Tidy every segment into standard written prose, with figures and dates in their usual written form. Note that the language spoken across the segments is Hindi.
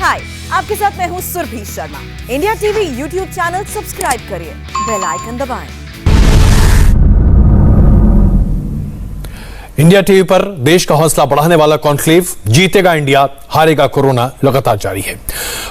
हाय, आपके साथ मैं हूँ Surabhi Sharma. India TV YouTube channel subscribe करिए, बेल आइकन दबाएं। इंडिया टीवी पर देश का हौसला बढ़ाने वाला कॉन्क्लेव जीतेगा इंडिया, हारेगा कोरोना लगातार जारी है।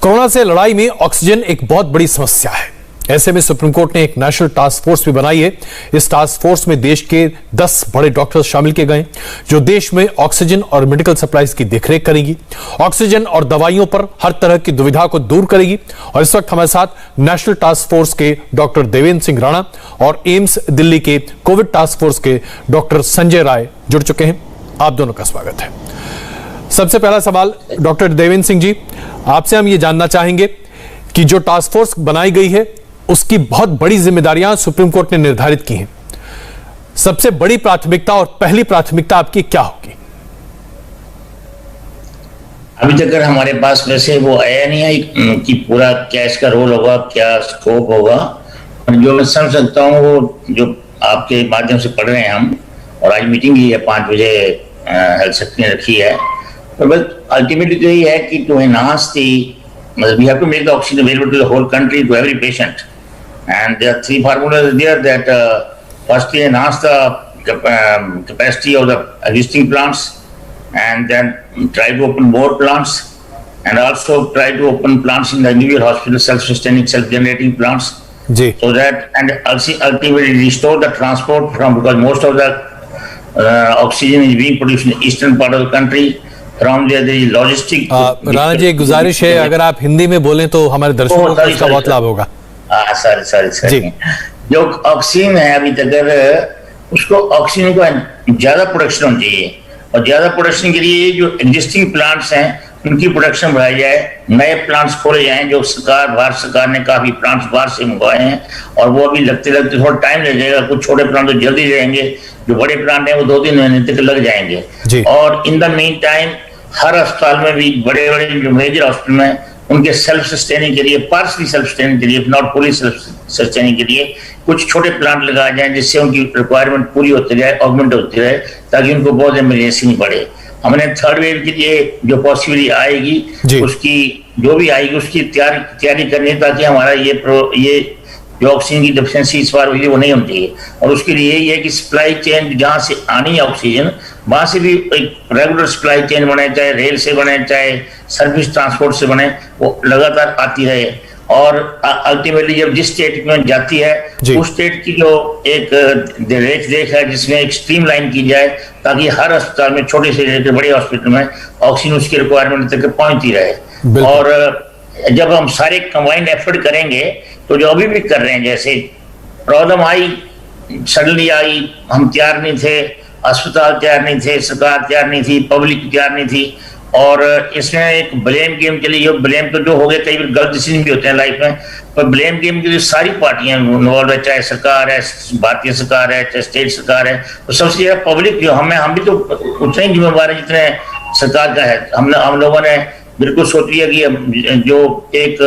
कोरोना से लड़ाई में ऑक्सीजन एक बहुत बड़ी समस्या है। ऐसे में सुप्रीम कोर्ट ने एक नेशनल टास्क फोर्स भी बनाई है। इस टास्क फोर्स में देश के 10 बड़े डॉक्टर्स शामिल किए गए, जो देश में ऑक्सीजन और मेडिकल सप्लाईज की देखरेख करेगी, ऑक्सीजन और दवाइयों पर हर तरह की दुविधा को दूर करेगी। और इस वक्त हमारे साथ नेशनल टास्क फोर्स के डॉक्टर देवेंद्र सिंह राणा और एम्स दिल्ली के कोविड टास्क फोर्स के डॉक्टर संजय राय जुड़ चुके हैं। आप दोनों का स्वागत है। सबसे पहला सवाल डॉक्टर देवेंद्र सिंह जी, आपसे हम ये जानना चाहेंगे कि जो टास्क फोर्स बनाई गई है उसकी बहुत बड़ी जिम्मेदारियां सुप्रीम कोर्ट ने निर्धारित की हैं। सबसे बड़ी प्राथमिकता और पहली प्राथमिकता आपकी क्या होगी? अभी तक हमारे पास वैसे वो आया नहीं है कि पूरा क्या इसका रोल होगा, क्या स्कोप होगा। जो मैं समझ सकता हूँ वो जो आपके माध्यम से पढ़ रहे हैं हम, और आज मीटिंग ही है 5 बजे हेल्थ सेक्रेटरी ने रखी है। तो बस अल्टीमेटली तो यही है कि to enhance the, we have to make the oxygen available to the whole country, to every patient. And there are 3 formulas there that firstly enhance the capacity of the existing plants, and then try to open more plants, and also try to open plants in the individual hospital, self-sustaining, self-generating plants, so that and ultimately restore the transport from, because most of the oxygen is being produced in the eastern part of the country. From there the logistic Rana ji, गुजारिश है अगर आप हिंदी में बोलें तो हमारे दर्शकों को इसका बहुत लाभ होगा। सॉरी। जो ऑक्सीजन है अभी तक उसको ऑक्सीजन को ज्यादा प्रोडक्शन होनी चाहिए, और ज्यादा प्रोडक्शन के लिए जो एग्जिस्टिंग प्लांट्स हैं उनकी प्रोडक्शन बढ़ाई जाए, नए प्लांट्स खोले जाएं। जो भारत सरकार ने काफी प्लांट्स बाहर से मंगवाए हैं, और वो अभी लगते थोड़ा टाइम लग जाएगा। कुछ छोटे प्लांट तो जल्दी रहेंगे, जो बड़े प्लांट हैं वो 2-3 महीने तक लग जाएंगे। और इन द मीन टाइम हर अस्पताल में भी बड़े जो मेजर हॉस्पिटल में उनके सेल्फ सस्टेनिंग के लिए, पार्शली सेल्फ सस्टेनिंग के लिए, नॉट फुली सेल्फ सस्टेनिंग के लिए कुछ छोटे प्लांट लगाए जाएं, जिससे उनकी रिक्वायरमेंट पूरी होती जाए, ऑगमेंट होती रहे, ताकि उनको बहुत इमरजेंसी नहीं पड़े। हमने थर्ड वेव के लिए जो पॉसिबिलिटी आएगी उसकी जो भी आएगी उसकी तैयारी करनी है, ताकि हमारा ये जो ऑक्सीजन की डेफिशिएंसी इस बार हुई है वो नहीं होनी चाहिए। और उसके लिए यही है कि सप्लाई चेन जहाँ से आनी है ऑक्सीजन, वहां से भी एक रेगुलर सप्लाई चेन बने, चाहे रेल से बने, चाहे सर्विस ट्रांसपोर्ट से बने, वो लगातार आती रहे। और अल्टीमेटली जब जिस स्टेट में जाती है उस स्टेट की जो एक देख है, जिसमें एक स्ट्रीम लाइन की जाए, ताकि हर अस्पताल में, छोटे से लेकर बड़े हॉस्पिटल में ऑक्सीजन उसकी रिक्वायरमेंट तक पहुंचती रहे। और जब हम सारे कंबाइंड एफर्ट करेंगे तो जो अभी भी कर रहे हैं, जैसे प्रॉब्लम आई, सडनली आई, हम तैयार नहीं थे, अस्पताल तैयार नहीं थे, सरकार तैयार नहीं थी, पब्लिक तैयार नहीं थी, और इसमें एक ब्लेम गेम चली। जो ब्लेम तो जो हो गया, कई बार गलत डिसीजन भी होते हैं लाइफ में, पर ब्लेम गेम की जो सारी पार्टियां इन्वॉल्व है, चाहे सरकार है, भारतीय सरकार है, चाहे स्टेट सरकार है, तो सबसे ज्यादा पब्लिक जो हम भी तो उतने ही जिम्मेवार है जितने सरकार का है। हम लोगों ने बिल्कुल सोच लिया कि जो एक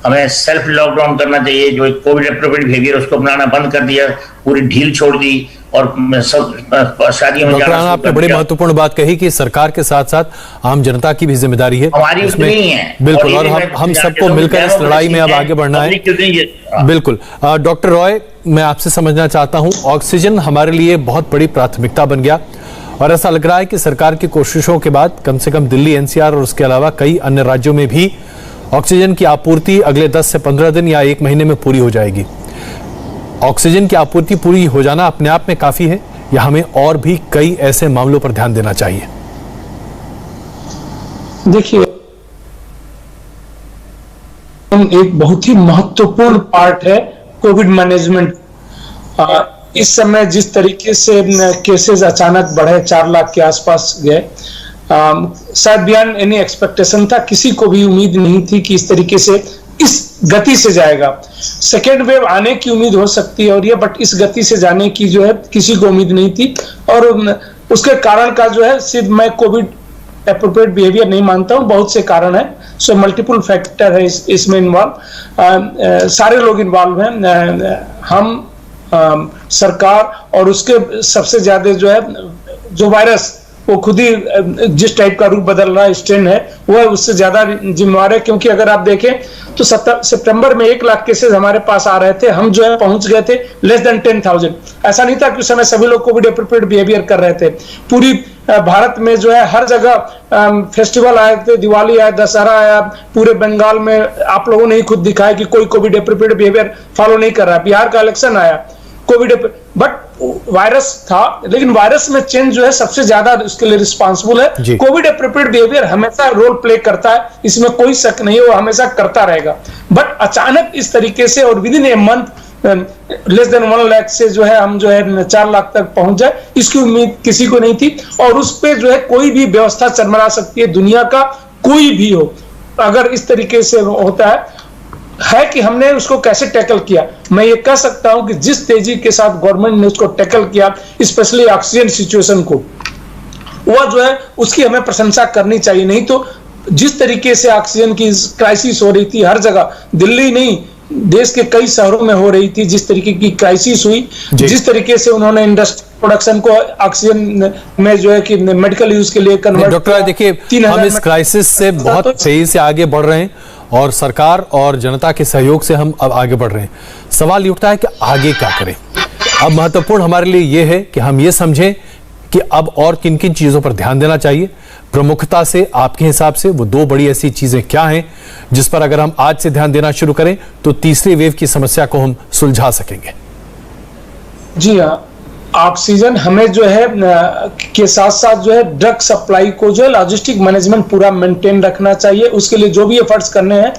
हमें सेल्फ लॉकडाउन करना चाहिए, जो एक कोविड एप्रोप्रिएट बिहेवियर उसको अपनाना बंद कर दिया, पूरी ढील छोड़ दी, और सब शादियों में जाना। आपने बड़ी महत्वपूर्ण बात कही कि सरकार के साथ साथ आम जनता की भी जिम्मेदारी है, हमारी उसमें नहीं है। बिल्कुल, और हम सबको मिलकर इस लड़ाई में अब आगे बढ़ना है। बिल्कुल। डॉक्टर रॉय, मैं आपसे समझना चाहता हूँ, ऑक्सीजन हमारे लिए बहुत बड़ी प्राथमिकता बन गया, और ऐसा लग रहा है कि सरकार की कोशिशों के बाद कम से कम दिल्ली, एनसीआर और उसके अलावा कई अन्य राज्यों में भी ऑक्सीजन की आपूर्ति अगले 10 से 15 दिन या 1 महीने में पूरी हो जाएगी। ऑक्सीजन की आपूर्ति पूरी हो जाना अपने आप में काफी है, या हमें और भी कई ऐसे मामलों पर ध्यान देना चाहिए? देखिए, एक बहुत ही महत्वपूर्ण पार्ट है कोविड मैनेजमेंट। इस समय जिस तरीके से केसेस अचानक बढ़े, 4 लाख के आसपास गए, शायद बियॉन्ड एनी एक्सपेक्टेशन था। किसी को भी उम्मीद नहीं थी कि इस तरीके से, इस गति से जाएगा। सेकेंड वेव आने की उम्मीद हो सकती है और ये, बट इस गति से जाने की जो है किसी को उम्मीद नहीं थी। और उसके कारण का जो है, सिर्फ मैं कोविड एप्रोप्रिएट बिहेवियर नहीं मानता हूँ, बहुत से कारण है। सो मल्टीपल फैक्टर है इसमें इन्वॉल्व, सारे लोग इन्वॉल्व हैं, हम सरकार, और उसके सबसे ज्यादा जो है जो वायरस वो खुद ही जिस टाइप का रूप बदल रहा है, स्ट्रेन है, वो उससे ज्यादा जिम्मेवार है। क्योंकि अगर आप देखें तो सितंबर में 1 लाख केसेस हमारे पास आ रहे थे, हम जो है पहुंच गए थे लेस देन 10,000। ऐसा नहीं था कि उस समय सभी लोग कोविड एप्रोप्रिएट बिहेवियर कर रहे थे। पूरी भारत में जो है हर जगह फेस्टिवल आए थे, दिवाली आया, दशहरा आया, पूरे बंगाल में आप लोगों ने ही खुद दिखाया कि कोई कोविड एप्रोप्रिएट बिहेवियर फॉलो नहीं कर रहा। बिहार का इलेक्शन आया, कोविड बट वायरस था, लेकिन वायरस में चेंज जो है सबसे ज्यादा उसके लिए रिस्पांसिबल है। कोविड एप्रोप्रिएट बिहेवियर हमेशा रोल प्ले करता है, इसमें कोई शक नहीं है, वो हमेशा करता रहेगा। बट अचानक इस तरीके से और with in a month less than 1 lakh से जो है हम जो है 4 लाख तक पहुंच जाए, इसकी उम्मीद किसी को नहीं थी। और उस पे जो है कोई भी व्यवस्था चरमरा सकती है, दुनिया का कोई भी हो, अगर इस तरीके से होता है कि हमने उसको कैसे टैकल किया। मैं ये कह सकता हूं कि जिस तेजी के साथ गवर्नमेंट ने उसको टैकल किया, स्पेशली ऑक्सीजन सिचुएशन को, वह जो है उसकी हमें प्रशंसा करनी चाहिए। नहीं तो जिस तरीके से ऑक्सीजन की क्राइसिस हो रही थी हर जगह, दिल्ली नहीं देश के कई शहरों में हो रही थी, जिस तरीके की क्राइसिस हुई, जिस तरीके से उन्होंने इंडस्ट्री प्रोडक्शन को ऑक्सीजन में जो है कि मेडिकल यूज के लिए कन्वर्ट। डॉक्टर देखिए, हम इस क्राइसिस से बहुत तेजी से आगे बढ़ रहे हैं और सरकार और जनता के सहयोग से हम अब आगे बढ़ रहे हैं। सवाल ये उठता है कि आगे क्या करें। अब महत्वपूर्ण हमारे लिए ये है कि हम ये समझें कि अब और किन किन चीजों पर ध्यान देना चाहिए। प्रमुखता से आपके हिसाब से वो 2 बड़ी ऐसी चीजें क्या हैं जिस पर अगर हम आज से ध्यान देना शुरू करें तो तीसरी वेव की समस्या को हम सुलझा सकेंगे? जी हाँ, ऑक्सीजन हमें जो है के साथ साथ जो है ड्रग सप्लाई को जो है लॉजिस्टिक मैनेजमेंट पूरा मेंटेन रखना चाहिए। उसके लिए जो भी एफर्ट्स करने हैं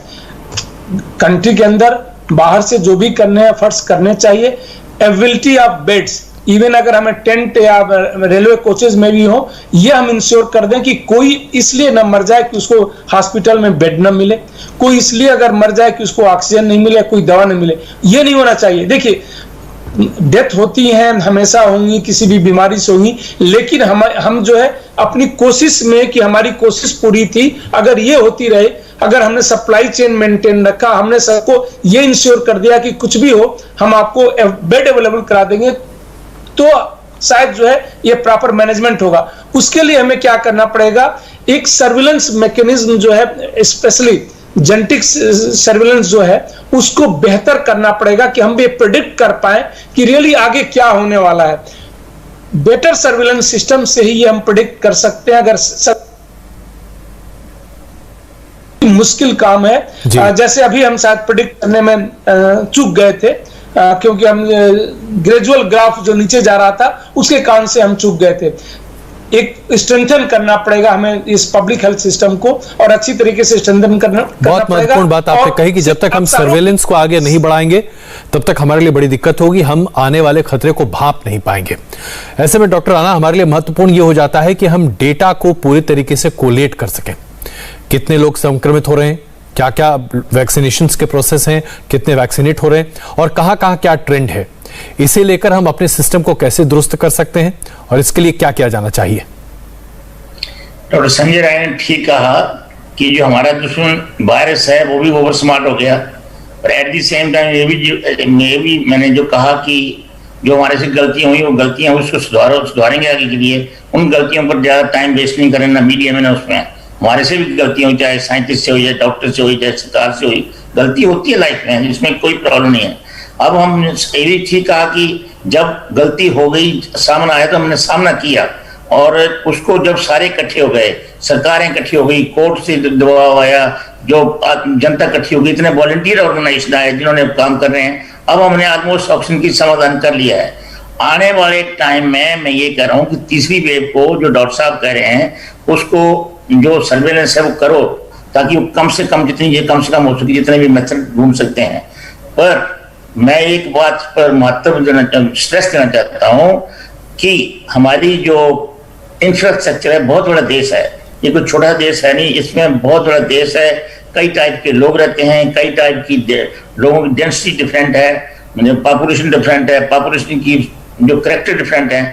कंट्री के अंदर बाहर से जो भी करने हैं एफर्ट्स करने चाहिए। एबिलिटी ऑफ बेड्स, इवन अगर हमें टेंट या रेलवे कोचेज में भी हो, ये हम इंश्योर कर दें कि कोई इसलिए न मर जाए कि उसको हॉस्पिटल में बेड न मिले, कोई इसलिए अगर मर जाए कि उसको ऑक्सीजन नहीं मिले, कोई दवा नहीं मिले। ये नहीं होना चाहिए। देखिए, डेथ होती हैं, हमेशा होंगी, किसी भी बीमारी से होंगी, लेकिन हम जो है अपनी कोशिश में कि हमारी कोशिश पूरी थी, अगर ये होती रहे, अगर हमने सप्लाई चेन मेंटेन रखा, हमने सबको ये इंश्योर कर दिया कि कुछ भी हो हम आपको बेड अवेलेबल करा देंगे, तो शायद जो है ये प्रॉपर मैनेजमेंट होगा। उसके लिए हमें क्या करना पड़ेगा, एक सर्विलेंस मैकेनिज्म जो है, स्पेशली जेनेटिक सर्विलेंस जो है, उसको बेहतर करना पड़ेगा कि हम भी प्रेडिक्ट कर पाए कि रियली आगे क्या होने वाला है। बेटर सर्विलेंस सिस्टम से ही ये हम प्रेडिक्ट कर सकते हैं। अगर मुश्किल काम है, जैसे अभी हम शायद प्रेडिक्ट करने में चूक गए थे, क्योंकि हम ग्रेजुअल ग्राफ जो नीचे जा रहा था उसके कारण से हम चूक गए थे। एक स्ट्रेंथन करना पड़ेगा हमें इस पब्लिक हेल्थ सिस्टम को, और अच्छी तरीके से स्ट्रेंथन करना बहुत महत्वपूर्ण बात आपने कही कि जब तक हम सर्वेलेंस को आगे नहीं बढ़ाएंगे तब तक हमारे लिए बड़ी दिक्कत होगी, हम आने वाले खतरे को भांप नहीं पाएंगे। ऐसे में डॉक्टर राणा, हमारे लिए महत्वपूर्ण यह हो जाता है कि हम डेटा को पूरी तरीके से कोलेट कर सकें। कितने लोग संक्रमित हो रहे हैं, क्या क्या वैक्सीनेशन के प्रोसेस हैं, कितने वैक्सीनेट हो रहे हैं और कहां कहां क्या ट्रेंड है, इसे लेकर हम अपने सिस्टम को कैसे दुरुस्त कर सकते हैं और इसके लिए क्या किया जाना चाहिए। डॉक्टर संजय राय ने ठीक कहा कि जो हमारा दुश्मन वायरस है वो भी ओवर स्मार्ट हो गया, और एट द सेम टाइम ये भी मैंने जो कहा कि जो हमारे से गलतियां हुई वो गलतियां उसको सुधारेंगे आगे के लिए। उन गलतियों पर ज्यादा टाइम वेस्ट नहीं करें, ना मीडिया में ना उसमें। हमारे से भी गलतियां हुई, चाहे साइंटिस्ट से हुई, चाहे डॉक्टर से हुई, चाहे सरकार से हुई, गलती होती है लाइफ में, इसमें कोई प्रॉब्लम नहीं है। अब हम ये भी ठीक कहा कि जब गलती हो गई, सामने आया तो हमने सामना किया, और उसको जब सारे इकट्ठे हो गए, सरकारें इकट्ठी हो गई, कोर्ट से दबाव आया, जो जनता इकट्ठी हो गई, इतने वॉलंटियर ऑर्गेनाइजेशन आए जिन्होंने काम कर रहे हैं, अब हमने ऑलमोस्ट ऑक्सीजन की समाधान कर लिया है। आने वाले टाइम में मैं ये कह रहा हूँ कि तीसरी वेव को जो डॉक्टर साहब कह रहे हैं उसको जो सर्वेलेंस है वो करो, ताकि वो कम से कम कम से कम हो सके, जितने भी मेथड ढूंढ सकते हैं। पर मैं एक बात पर महत्व स्ट्रेस देना चाहता हूँ कि हमारी जो इंफ्रास्ट्रक्चर है, बहुत बड़ा देश है, ये कोई छोटा देश है नहीं, इसमें बहुत बड़ा देश है, कई टाइप के लोग रहते हैं, कई टाइप की लोगों की डेंसिटी डिफरेंट है, पॉपुलेशन डिफरेंट है, पॉपुलेशन की जो करेक्टर डिफरेंट है।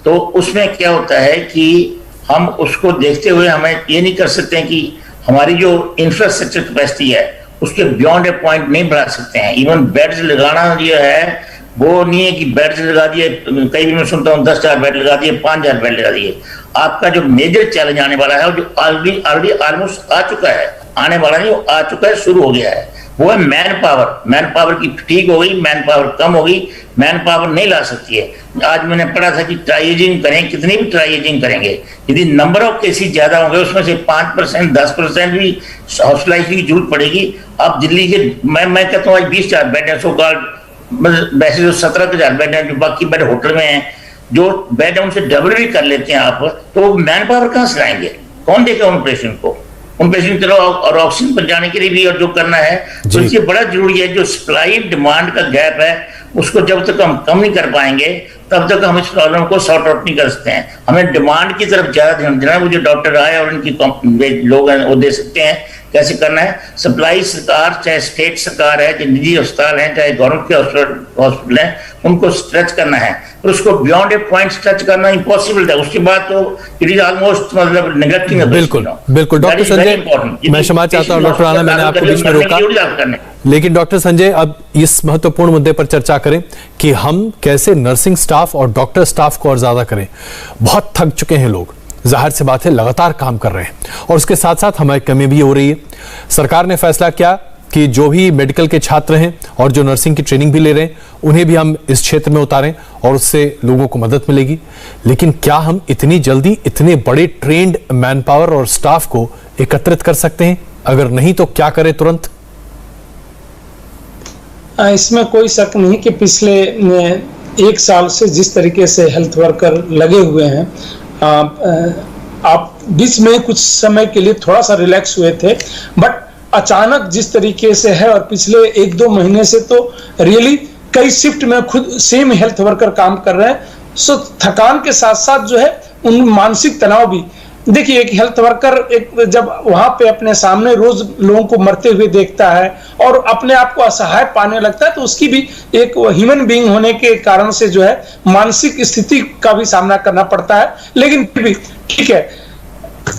तो उसमें क्या होता है कि हम उसको देखते हुए हमें ये नहीं कर सकते हैं कि हमारी जो इंफ्रास्ट्रक्चर कैपेसिटी है उसके बियॉन्ड ए पॉइंट नहीं बढ़ा सकते हैं। इवन बेड्स लगाना जो है वो नहीं है कि बेड्स लगा दिए, कई भी मैं सुनता हूँ 10,000 बेड लगा दिए, 5,000 बेड लगा दिए। आपका जो मेजर चैलेंज आने वाला है, जो ऑलरेडी ऑलमोस्ट आ चुका है, आने वाला नहीं, वो आ चुका है, शुरू हो गया है, वो है मैन पावर। मैन पावर की फटीग हो गई, मैन पावर कम हो गई, मैन पावर नहीं ला सकती है। आज मैंने पढ़ा था कि ट्राइएजिंग करें, कितनी भी ट्राइएजिंग करेंगे, यदि नंबर ऑफ केसेस ज्यादा होंगे, उसमें से 5% 10% भी हॉस्पिटलाइजेशन की जरूरत पड़ेगी। अब दिल्ली के मैं कहता हूँ आज 20,000 बेड है, सो कॉल्ड वैसे जो 17,000 बेड है, जो बाकी बेड होटल में है, जो बेड है उनसे डबल भी कर लेते हैं आप, तो मैन पावर कहाँ से लाएंगे? कौन देगा उन पेशेंट को? उन पेशेंट चलो और ऑक्सीजन पर जाने के लिए भी और जो करना है, तो इसलिए बड़ा जरूरी है, जो सप्लाई डिमांड का गैप है उसको जब तक हम कम नहीं कर पाएंगे तब तक हम इस प्रॉब्लम को सॉर्ट आउट नहीं कर सकते हैं। हमें डिमांड की तरफ ज्यादा ध्यान देना है। वो जो डॉक्टर आए और उनकी लोग हैं वो दे सकते हैं कैसे करना है। सप्लाई सरकार, चाहे स्टेट सरकार है, चाहे निजी अस्पताल है, चाहे गवर्नमेंट के हॉस्पिटल है, उनको स्ट्रेच करना है, और उसको बियॉन्ड ए पॉइंट स्ट्रेच करना इम्पॉसिबल है। उसके बाद तो इट इज ऑलमोस्ट मतलब नेगलेक्टिंग। बिल्कुल बिल्कुल डॉक्टर संजय, मैं क्षमा चाहता हूँ डॉक्टर राणा, मैंने आपको बीच में रोका, लेकिन डॉक्टर संजय अब इस महत्वपूर्ण मुद्दे पर चर्चा करें कि हम कैसे नर्सिंग स्टाफ और डॉक्टर स्टाफ को और ज्यादा करें। बहुत थक चुके हैं लोग, जाहिर सी बात है, लगातार काम कर रहे हैं और उसके साथ साथ हमारी कमी भी हो रही है। सरकार ने फैसला किया कि जो भी मेडिकल के छात्र हैं और जो नर्सिंग की ट्रेनिंग भी ले रहे हैं उन्हें भी हम इस क्षेत्र में उतारें और उससे लोगों को मदद मिलेगी। लेकिन क्या हम इतनी जल्दी इतने बड़े ट्रेंड मैन पावर और स्टाफ को एकत्रित कर सकते हैं? अगर नहीं तो क्या करें तुरंत? इसमें कोई शक नहीं कि पिछले 1 साल से जिस तरीके से हेल्थ वर्कर लगे हुए हैं, आप बीच में कुछ समय के लिए थोड़ा सा रिलैक्स हुए थे, बट अचानक जिस तरीके से है और पिछले 1-2 महीने से तो रियली कई शिफ्ट में खुद सेम हेल्थ वर्कर काम कर रहे हैं। सो थकान के साथ साथ जो है उन मानसिक तनाव भी। देखिए, एक हेल्थ वर्कर जब वहां पे अपने सामने रोज लोगों को मरते हुए देखता है और अपने आप को असहाय पाने लगता है, तो उसकी भी एक ह्यूमन बीइंग होने के कारण से जो है मानसिक स्थिति का भी सामना करना पड़ता है। लेकिन फिर भी ठीक है,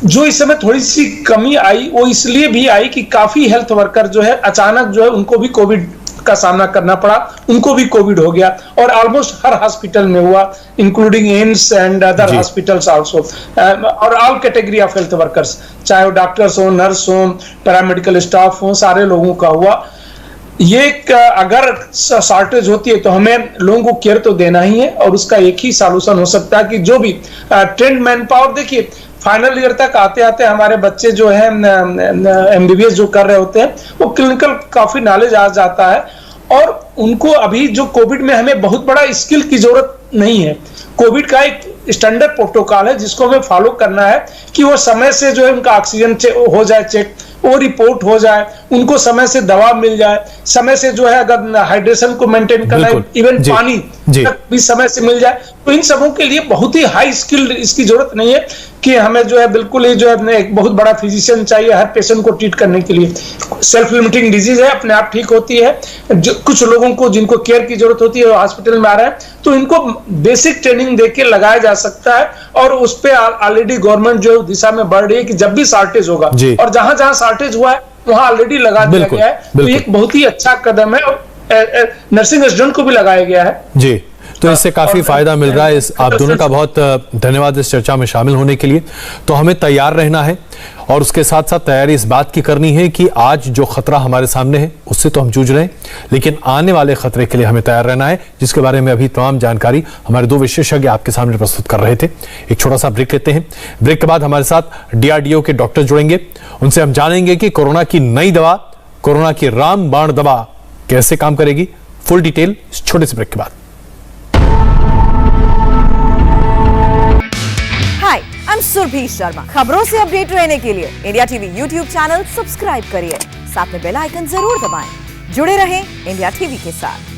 जो इस समय थोड़ी सी कमी आई वो इसलिए भी आई कि काफी हेल्थ वर्कर जो है अचानक जो है उनको भी कोविड का सामना करना पड़ा, उनको भी कोविड हो गया और ऑलमोस्ट हर हॉस्पिटल में हुआ, including AIIMS and other hospitals also, और all category of health workers, चाहे वो डॉक्टर्स हो, नर्स हो, पैरामेडिकल स्टाफ हो, सारे लोगों का हुआ। ये अगर शॉर्टेज होती है तो हमें लोगों को केयर तो देना ही है और उसका एक ही सॉल्यूशन हो सकता है कि जो भी ट्रेंड मैन पावर, देखिए फाइनल ईयर तक आते आते हमारे बच्चे जो है MBBS जो कर रहे होते हैं वो क्लिनिकल काफी नॉलेज आ जाता है और उनको अभी जो कोविड में हमें बहुत बड़ा स्किल की जरूरत नहीं है। कोविड का एक स्टैंडर्ड प्रोटोकॉल है जिसको हमें फॉलो करना है कि वो समय से जो है उनका ऑक्सीजन हो जाए चेक, वो रिपोर्ट हो जाए, उनको समय से दवा मिल जाए, समय से जो है अगर हाइड्रेशन को मेंटेन करना है, इवन पानी तक भी समय से मिल जाए। तो इन सबों के लिए बहुत ही हाई स्किल्ड इसकी जरूरत नहीं है कि हमें जो है बिल्कुल ही जो है एक बहुत बड़ा फिजिशियन चाहिए हर पेशेंट को ट्रीट करने के लिए। सेल्फ लिमिटिंग डिजीज है, अपने आप ठीक होती है। जो कुछ लोगों को जिनको केयर की जरूरत होती है हॉस्पिटल में आ रहे हैं तो इनको बेसिक ट्रेनिंग देके लगाया जा सकता है और उस पर ऑलरेडी गवर्नमेंट जो दिशा में बढ़ रही है कि जब भी शॉर्टेज होगा और जहां जहां शॉर्टेज हुआ है वहां ऑलरेडी लगा दिया गया है। तो एक बहुत ही अच्छा कदम है और नर्सिंग रेजिडेंट को भी लगाया गया है जी। तो इससे काफी फायदा मिल रहा है। आप दोनों का बहुत धन्यवाद इस चर्चा में शामिल होने के लिए। तो हमें तैयार रहना है और उसके साथ साथ तैयारी इस बात की करनी है कि आज जो खतरा हमारे सामने है उससे तो हम जूझ रहे हैं, लेकिन आने वाले खतरे के लिए हमें तैयार रहना है, जिसके बारे में अभी तमाम जानकारी हमारे 2 विशेषज्ञ आपके सामने प्रस्तुत कर रहे थे। एक छोटा सा ब्रेक लेते हैं। ब्रेक के बाद हमारे साथ DRDO के डॉक्टर जुड़ेंगे। उनसे हम जानेंगे कि कोरोना की नई दवा, कोरोना की रामबाण दवा कैसे काम करेगी। फुल डिटेल इस छोटे से ब्रेक के बाद। हाय, आई एम सुरभि शर्मा। खबरों से अपडेट रहने के लिए India TV YouTube channel subscribe करिए, साथ में बेल आइकन जरूर दबाएं। जुड़े रहें इंडिया टीवी के साथ।